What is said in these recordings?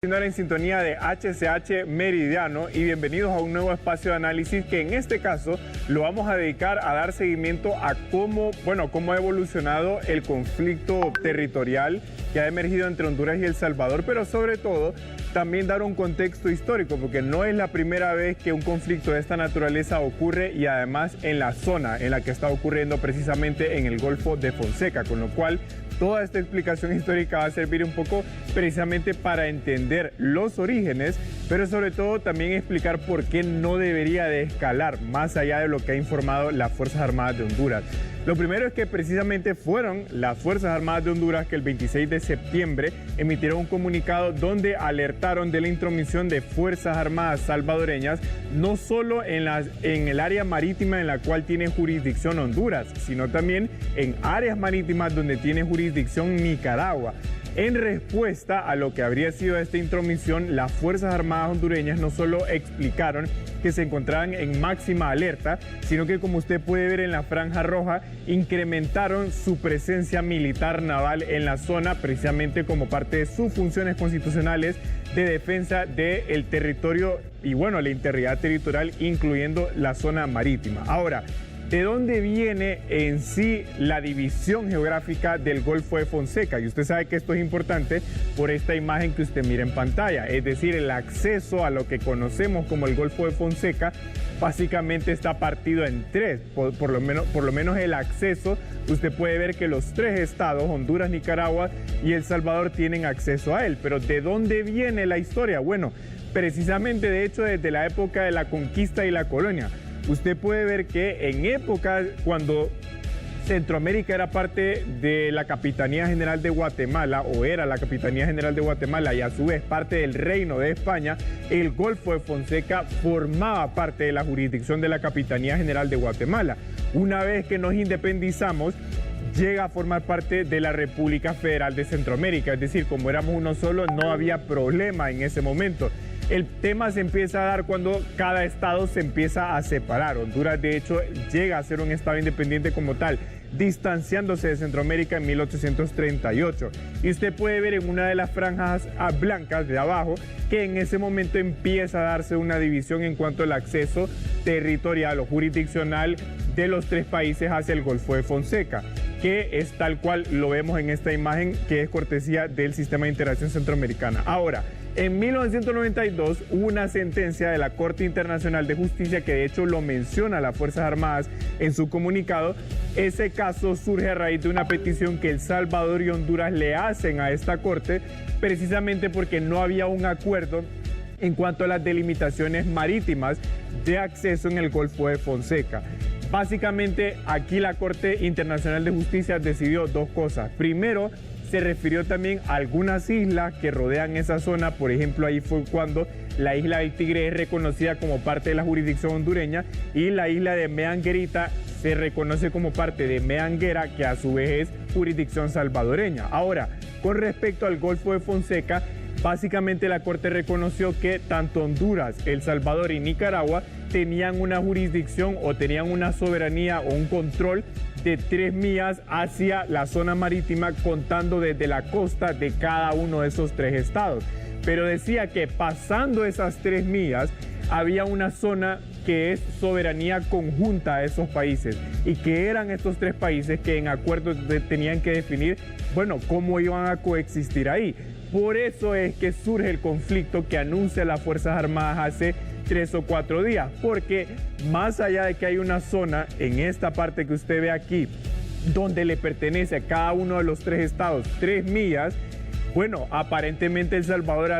En sintonía de HCH Meridiano y bienvenidos a un nuevo espacio de análisis que en este caso lo vamos a dedicar a dar seguimiento a cómo ha evolucionado el conflicto territorial que ha emergido entre Honduras y El Salvador, pero sobre todo también dar un contexto histórico, porque no es la primera vez que un conflicto de esta naturaleza ocurre y además en la zona en la que está ocurriendo precisamente en el Golfo de Fonseca, con lo cual toda esta explicación histórica va a servir un poco precisamente para entender los orígenes, pero sobre todo también explicar por qué no debería de escalar más allá de lo que ha informado las Fuerzas Armadas de Honduras. Lo primero es que precisamente fueron las Fuerzas Armadas de Honduras que el 26 de septiembre emitieron un comunicado donde alertaron de la intromisión de Fuerzas Armadas salvadoreñas, no solo en el área marítima en la cual tiene jurisdicción Honduras, sino también en áreas marítimas donde tiene jurisdicción Nicaragua. En respuesta a lo que habría sido esta intromisión, las Fuerzas Armadas hondureñas no solo explicaron que se encontraban en máxima alerta, sino que, como usted puede ver en la franja roja, incrementaron su presencia militar naval en la zona precisamente como parte de sus funciones constitucionales de defensa del territorio y la integridad territorial, incluyendo la zona marítima. Ahora, ¿de dónde viene en sí la división geográfica del Golfo de Fonseca? Y usted sabe que esto es importante por esta imagen que usted mira en pantalla, es decir, el acceso a lo que conocemos como el Golfo de Fonseca básicamente está partido en tres, por lo menos el acceso. Usted puede ver que los tres estados, Honduras, Nicaragua y El Salvador, tienen acceso a él. Pero ¿de dónde viene la historia? Bueno, precisamente de hecho desde la época de la conquista y la colonia. Usted puede ver que en épocas cuando Centroamérica era parte de la Capitanía General de Guatemala, o era la Capitanía General de Guatemala, y a su vez parte del Reino de España, el Golfo de Fonseca formaba parte de la jurisdicción de la Capitanía General de Guatemala. Una vez que nos independizamos, llega a formar parte de la República Federal de Centroamérica, es decir, como éramos uno solo, no había problema en ese momento. El tema se empieza a dar cuando cada estado se empieza a separar. Honduras, de hecho, llega a ser un estado independiente como tal, distanciándose de Centroamérica en 1838. Y usted puede ver en una de las franjas blancas de abajo que en ese momento empieza a darse una división en cuanto al acceso territorial o jurisdiccional de los tres países hacia el Golfo de Fonseca, que es tal cual lo vemos en esta imagen, que es cortesía del Sistema de Integración Centroamericana. Ahora, en 1992 hubo una sentencia de la Corte Internacional de Justicia que de hecho lo menciona a las Fuerzas Armadas en su comunicado. Ese caso surge a raíz de una petición que El Salvador y Honduras le hacen a esta Corte, precisamente porque no había un acuerdo en cuanto a las delimitaciones marítimas de acceso en el Golfo de Fonseca. Básicamente, aquí la Corte Internacional de Justicia decidió dos cosas. Primero, se refirió también a algunas islas que rodean esa zona. Por ejemplo, ahí fue cuando la isla del Tigre es reconocida como parte de la jurisdicción hondureña y la isla de Meanguerita se reconoce como parte de Meanguera, que a su vez es jurisdicción salvadoreña. Ahora, con respecto al Golfo de Fonseca, básicamente la Corte reconoció que tanto Honduras, El Salvador y Nicaragua tenían una jurisdicción o tenían una soberanía o un control de 3 millas hacia la zona marítima, contando desde la costa de cada uno de esos tres estados. Pero decía que pasando esas 3 millas había una zona que es soberanía conjunta a esos países y que eran estos tres países que en acuerdo tenían que definir, cómo iban a coexistir ahí. Por eso es que surge el conflicto que anuncia las Fuerzas Armadas hace 3 o 4 días, porque más allá de que hay una zona en esta parte que usted ve aquí, donde le pertenece a cada uno de los tres estados 3 millas, aparentemente El Salvador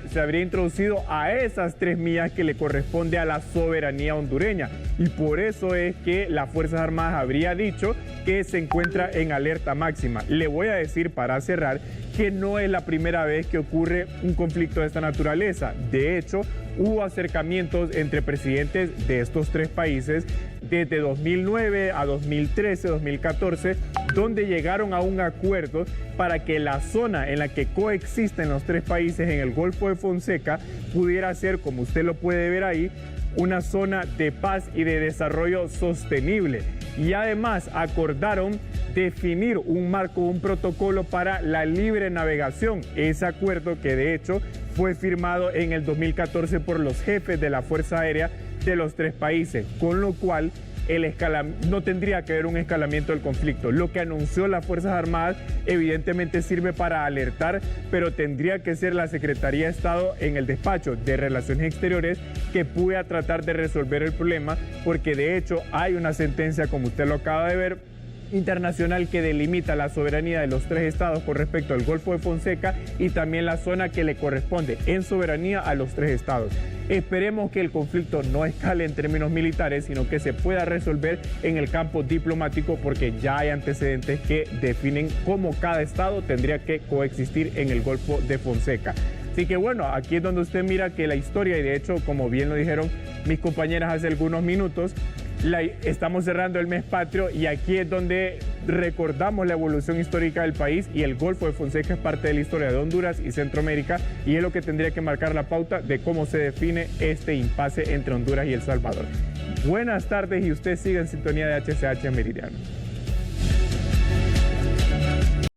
se habría introducido a esas 3 millas que le corresponde a la soberanía hondureña. Y por eso es que las Fuerzas Armadas habría dicho que se encuentra en alerta máxima. Le voy a decir para cerrar que no es la primera vez que ocurre un conflicto de esta naturaleza. De hecho, hubo acercamientos entre presidentes de estos tres países desde 2009 a 2013, 2014, donde llegaron a un acuerdo para que la zona en la que coexisten los tres países en el Golfo de Fonseca pudiera ser, como usted lo puede ver ahí, una zona de paz y de desarrollo sostenible. Y además acordaron definir un marco, un protocolo para la libre navegación. Ese acuerdo que de hecho fue firmado en el 2014 por los jefes de la Fuerza Aérea de los tres países, con lo cual no tendría que haber un escalamiento del conflicto. Lo que anunció las Fuerzas Armadas evidentemente sirve para alertar, pero tendría que ser la Secretaría de Estado en el despacho de Relaciones Exteriores que pueda tratar de resolver el problema, porque de hecho hay una sentencia, como usted lo acaba de ver, internacional que delimita la soberanía de los tres estados con respecto al Golfo de Fonseca y también la zona que le corresponde en soberanía a los tres estados. Esperemos que el conflicto no escale en términos militares, sino que se pueda resolver en el campo diplomático, porque ya hay antecedentes que definen cómo cada estado tendría que coexistir en el Golfo de Fonseca. Así que bueno, aquí es donde usted mira que la historia, y de hecho, como bien lo dijeron mis compañeras hace algunos minutos, estamos cerrando el mes patrio y aquí es donde recordamos la evolución histórica del país, y el Golfo de Fonseca es parte de la historia de Honduras y Centroamérica, y es lo que tendría que marcar la pauta de cómo se define este impasse entre Honduras y El Salvador. Buenas tardes y usted sigue en sintonía de HCH Meridiano.